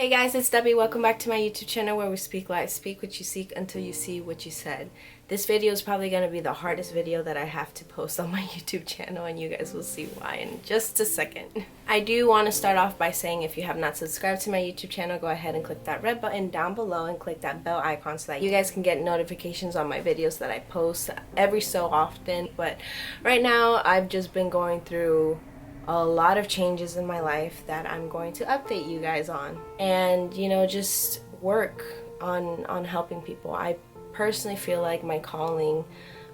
Hey guys, it's Debbie. Welcome back to my YouTube channel where we speak life, speak what you seek until you see what you said. This video is probably going to be the hardest video that I have to post on my YouTube channel, and you guys will see why in just a second. I do want to start off by saying if you have not subscribed to my YouTube channel, go ahead and click that red button down below and click that bell icon so that you guys can get notifications on my videos that I post every so often. But right now, I've just been going through a lot of changes in my life that I'm going to update you guys on, and just work on helping people. I personally feel like my calling,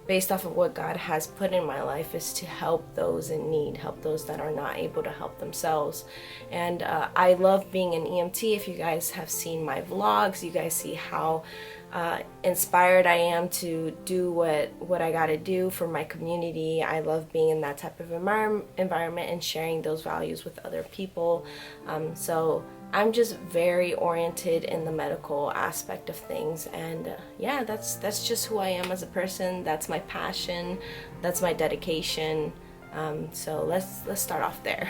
based off of what God has put in my life, is to help those in need, help those that are not able to help themselves. And I love being an EMT. If you guys have seen my vlogs, you guys see how inspired I am to do what I gotta do for my community. I love being in that type of environment and sharing those values with other people. So I'm just very oriented in the medical aspect of things, and yeah, that's just who I am as a person. That's my passion, that's my dedication. So let's start off there.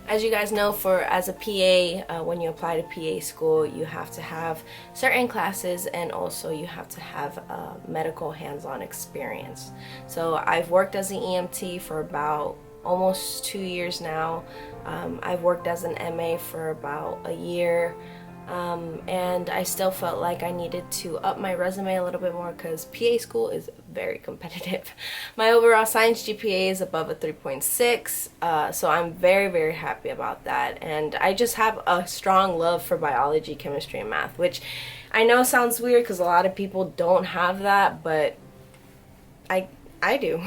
As you guys know, as a PA, when you apply to PA school, you have to have certain classes, and also you have to have medical hands-on experience. So I've worked as an EMT for about almost 2 years now. I've worked as an MA for about a year. And I still felt like I needed to up my resume a little bit more because PA school is very competitive. My overall science GPA is above a 3.6, so I'm very, very happy about that. And I just have a strong love for biology, chemistry, and math, which I know sounds weird because a lot of people don't have that, but I do.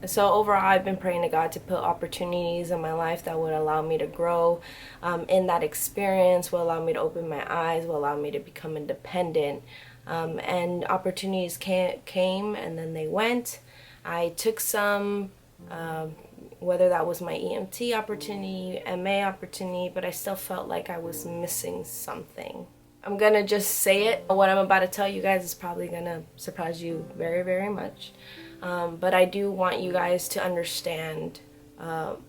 So overall, I've been praying to God to put opportunities in my life that would allow me to grow in that experience, will allow me to open my eyes, will allow me to become independent. And opportunities came and then they went. I took some, whether that was my EMT opportunity, MA opportunity, but I still felt like I was missing something. I'm gonna just say it. What I'm about to tell you guys is probably gonna surprise you very, very much. But I do want you guys to understand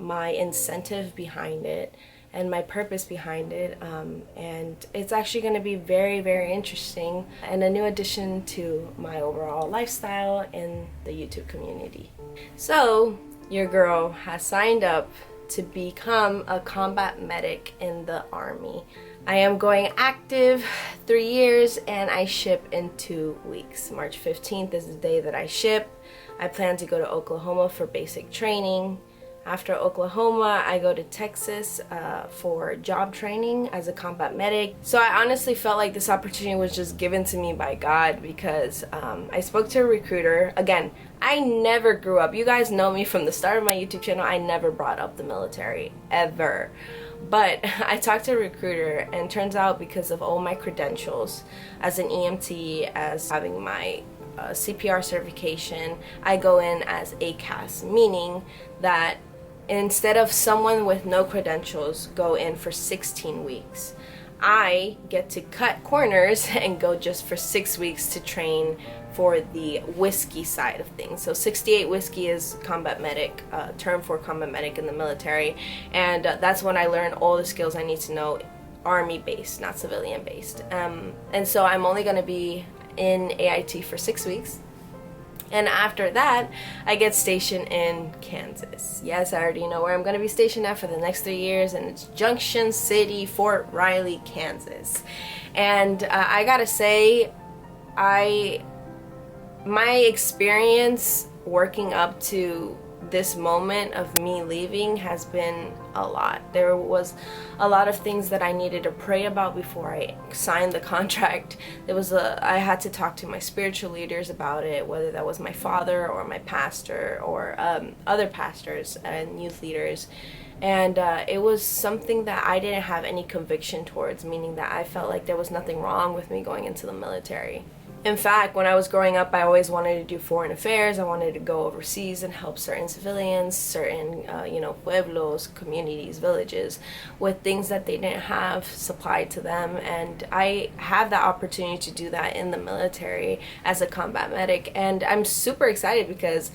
my incentive behind it and my purpose behind it. And it's actually going to be very, very interesting and a new addition to my overall lifestyle in the YouTube community. So, your girl has signed up to become a combat medic in the Army. I am going active 3 years, and I ship in 2 weeks. March 15th is the day that I ship. I plan to go to Oklahoma for basic training. After Oklahoma, I go to Texas for job training as a combat medic. So I honestly felt like this opportunity was just given to me by God because I spoke to a recruiter. Again, I never grew up. You guys know me from the start of my YouTube channel. I never brought up the military, ever. But I talked to a recruiter, and turns out because of all my credentials as an EMT, as having my CPR certification, I go in as ACAS, meaning that instead of someone with no credentials go in for 16 weeks, I get to cut corners and go just for 6 weeks to train for the whiskey side of things. So 68 whiskey is combat medic, term for combat medic in the military, and that's when I learn all the skills I need to know, Army based, not civilian based. And so I'm only going to be in AIT for 6 weeks, and after that I get stationed in Kansas. Yes, I already know where I'm going to be stationed at for the next 3 years, and it's Junction City, Fort Riley, Kansas. And I gotta say, my experience working up to this moment of me leaving has been a lot. There was a lot of things that I needed to pray about before I signed the contract. I had to talk to my spiritual leaders about it, whether that was my father or my pastor or other pastors and youth leaders. And it was something that I didn't have any conviction towards, meaning that I felt like there was nothing wrong with me going into the military. In fact, when I was growing up, I always wanted to do foreign affairs. I wanted to go overseas and help certain civilians, certain, pueblos, communities, villages, with things that they didn't have supplied to them. And I have that opportunity to do that in the military as a combat medic. And I'm super excited because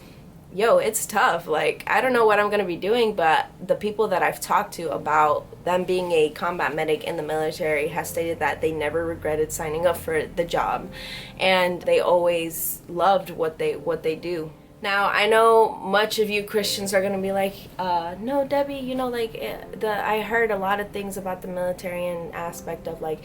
yo, it's tough. Like, I don't know what I'm gonna be doing, but the people that I've talked to about them being a combat medic in the military has stated that they never regretted signing up for the job, and they always loved what they do. Now, I know much of you Christians are going to be like, no, Debbie, you know, like, I heard a lot of things about the military and aspect of, like,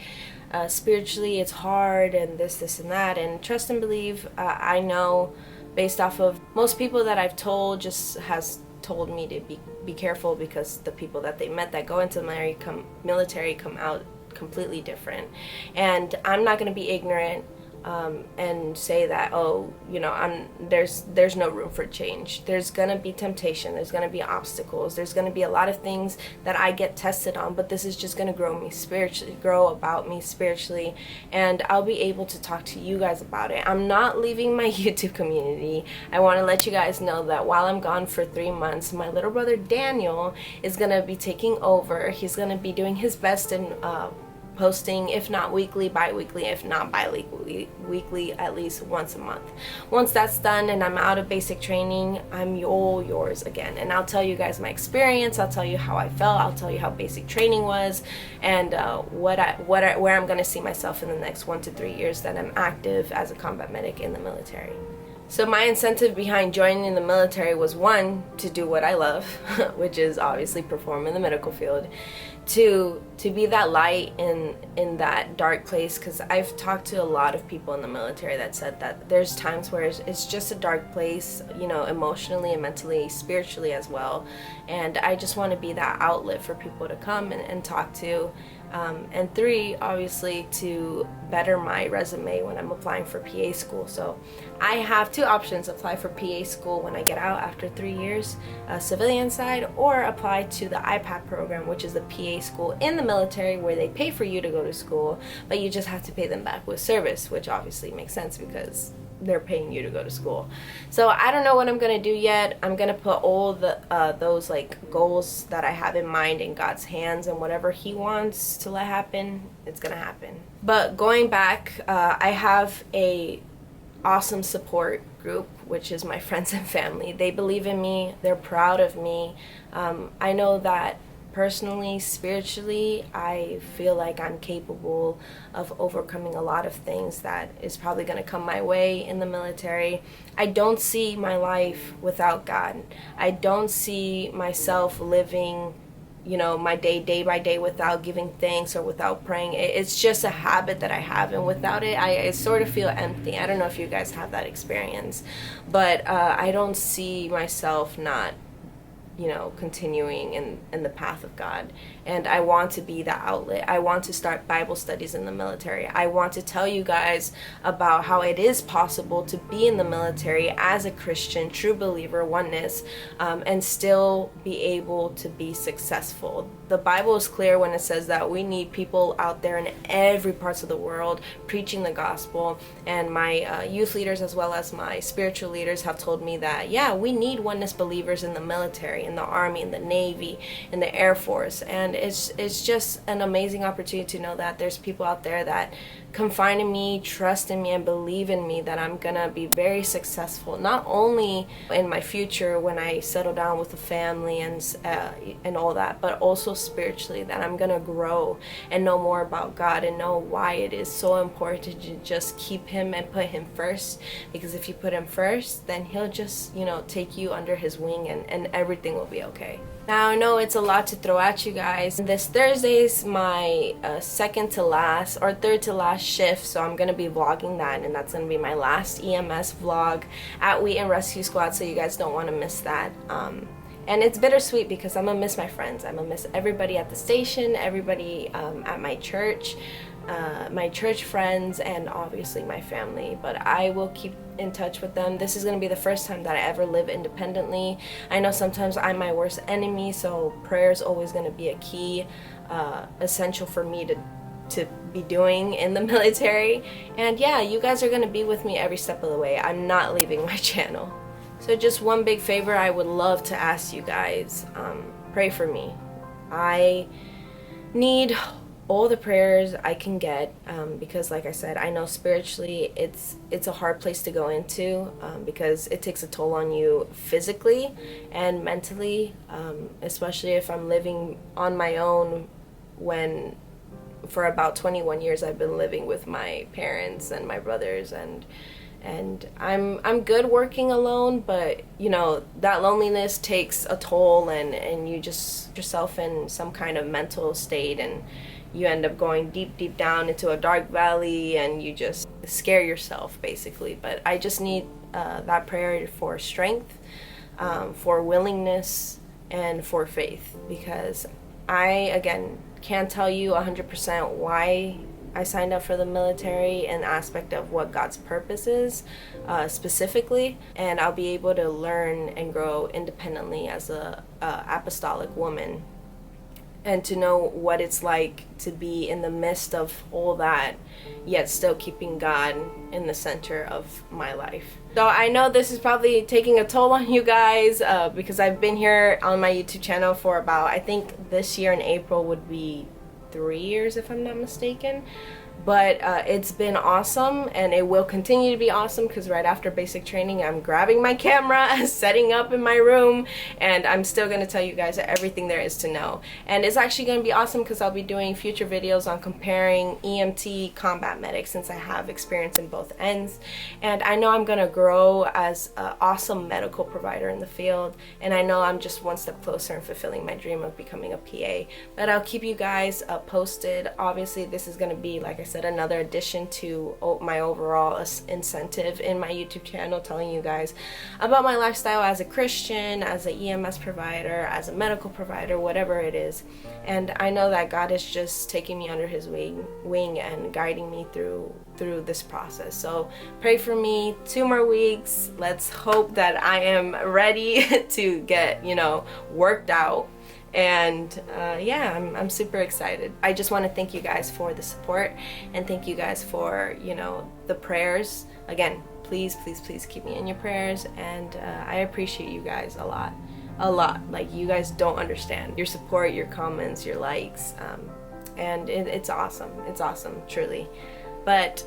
spiritually it's hard and this, and that. And trust and believe, I know based off of most people that I've told just has told me to be careful, because the people that they met that go into the military come out completely different. And I'm not going to be ignorant and say that, oh, you know, there's no room for change. There's gonna be temptation, there's gonna be obstacles, there's gonna be a lot of things that I get tested on, but this is just gonna grow about me spiritually, and I'll be able to talk to you guys about it. I'm not leaving my YouTube community. I want to let you guys know that while I'm gone for 3 months, my little brother Daniel is gonna be taking over. He's gonna be doing his best in posting, if not weekly, bi-weekly, if not weekly, at least once a month. Once that's done and I'm out of basic training, I'm all yours again, and I'll tell you guys my experience. I'll tell you how I felt. I'll tell you how basic training was, and where I'm going to see myself in the next 1 to 3 years that I'm active as a combat medic in the military. So my incentive behind joining the military was, 1, to do what I love, which is obviously perform in the medical field. 2, to be that light in that dark place, because I've talked to a lot of people in the military that said that there's times where it's just a dark place, you know, emotionally and mentally, spiritually as well. And I just want to be that outlet for people to come and talk to. And 3, obviously, to better my resume when I'm applying for PA school. So I have 2 options: apply for PA school when I get out after 3 years, civilian side, or apply to the IPAP program, which is the PA school in the military where they pay for you to go to school, but you just have to pay them back with service, which obviously makes sense because they're paying you to go to school. So I don't know what I'm gonna do yet. I'm gonna put all the those like goals that I have in mind in God's hands, and whatever He wants to let happen, it's gonna happen. But going back, I have a awesome support group, which is my friends and family. They believe in me. They're proud of me. I know that personally, spiritually, I feel like I'm capable of overcoming a lot of things that is probably going to come my way in the military. I don't see my life without God. I don't see myself living, you know, my day by day without giving thanks or without praying. It's just a habit that I have, and without it, I sort of feel empty. I don't know if you guys have that experience, but I don't see myself not, you know, continuing in the path of God. And I want to be the outlet. I want to start Bible studies in the military. I want to tell you guys about how it is possible to be in the military as a Christian, true believer, oneness, and still be able to be successful. The Bible is clear when it says that we need people out there in every parts of the world preaching the gospel. And my youth leaders, as well as my spiritual leaders, have told me that, yeah, we need oneness believers in the military, in the Army, in the Navy, in the Air Force. And it's just an amazing opportunity to know that there's people out there that confide in me, trust in me, and believe in me that I'm gonna be very successful, not only in my future when I settle down with a family and all that, but also spiritually, that I'm gonna grow and know more about God and know why it is so important to just keep Him and put Him first. Because if you put Him first, then He'll just, you know, take you under His wing, and everything will be okay. Now, I know it's a lot to throw at you guys. This Thursday is my second to last or third to last shift, so I'm going to be vlogging that, and that's going to be my last EMS vlog at Wheaton Rescue Squad, so you guys don't want to miss that. And it's bittersweet because I'm going to miss my friends. I'm going to miss everybody at the station, everybody at my church friends, and obviously my family. But I will keep in touch with them. This is going to be the first time that I ever live independently. I know sometimes I'm my worst enemy, so prayer is always going to be a key, essential for me to be doing in the military. And yeah, you guys are going to be with me every step of the way. I'm not leaving my channel. So just one big favor I would love to ask you guys, pray for me. I need all the prayers I can get, because like I said, I know spiritually it's a hard place to go into, because it takes a toll on you physically and mentally, especially if I'm living on my own, when for about 21 years I've been living with my parents and my brothers, and I'm good working alone, but you know, that loneliness takes a toll, and you just put yourself in some kind of mental state, and you end up going deep down into a dark valley, and you just scare yourself basically. But I just need that prayer for strength, for willingness, and for faith, because I, again, can't tell you 100% why I signed up for the military and aspect of what God's purpose is, specifically, and I'll be able to learn and grow independently as a apostolic woman, and to know what it's like to be in the midst of all that, yet still keeping God in the center of my life. So I know this is probably taking a toll on you guys, because I've been here on my YouTube channel for about, I think this year in April would be 3 years if I'm not mistaken. But it's been awesome, and it will continue to be awesome, because right after basic training I'm grabbing my camera, setting up in my room, and I'm still going to tell you guys everything there is to know. And it's actually going to be awesome because I'll be doing future videos on comparing EMT combat medic, since I have experience in both ends, and I know I'm going to grow as an awesome medical provider in the field, and I know I'm just one step closer in fulfilling my dream of becoming a PA. But I'll keep you guys posted. Obviously this is going to be, like I said, another addition to my overall incentive in my YouTube channel, telling you guys about my lifestyle as a Christian, as an EMS provider, as a medical provider, whatever it is. And I know that God is just taking me under his wing and guiding me through this process. So pray for me. 2 more weeks. Let's hope that I am ready to get, you know, worked out. And yeah, I'm super excited. I just want to thank you guys for the support, and thank you guys for, you know, the prayers. Again, please keep me in your prayers, and I appreciate you guys a lot. Like, you guys don't understand your support, your comments, your likes, and it's awesome. It's awesome, truly. But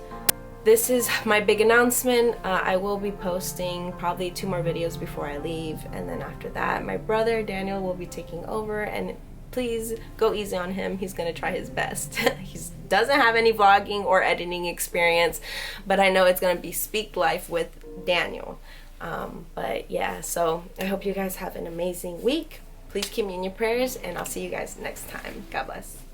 this is my big announcement. I will be posting probably 2 more videos before I leave, and then after that my brother Daniel will be taking over, and please go easy on him. He's gonna try his best. He doesn't have any vlogging or editing experience, but I know it's gonna be Speak Life with Daniel. But yeah, so I hope you guys have an amazing week. Please keep me in your prayers, and I'll see you guys next time. God bless.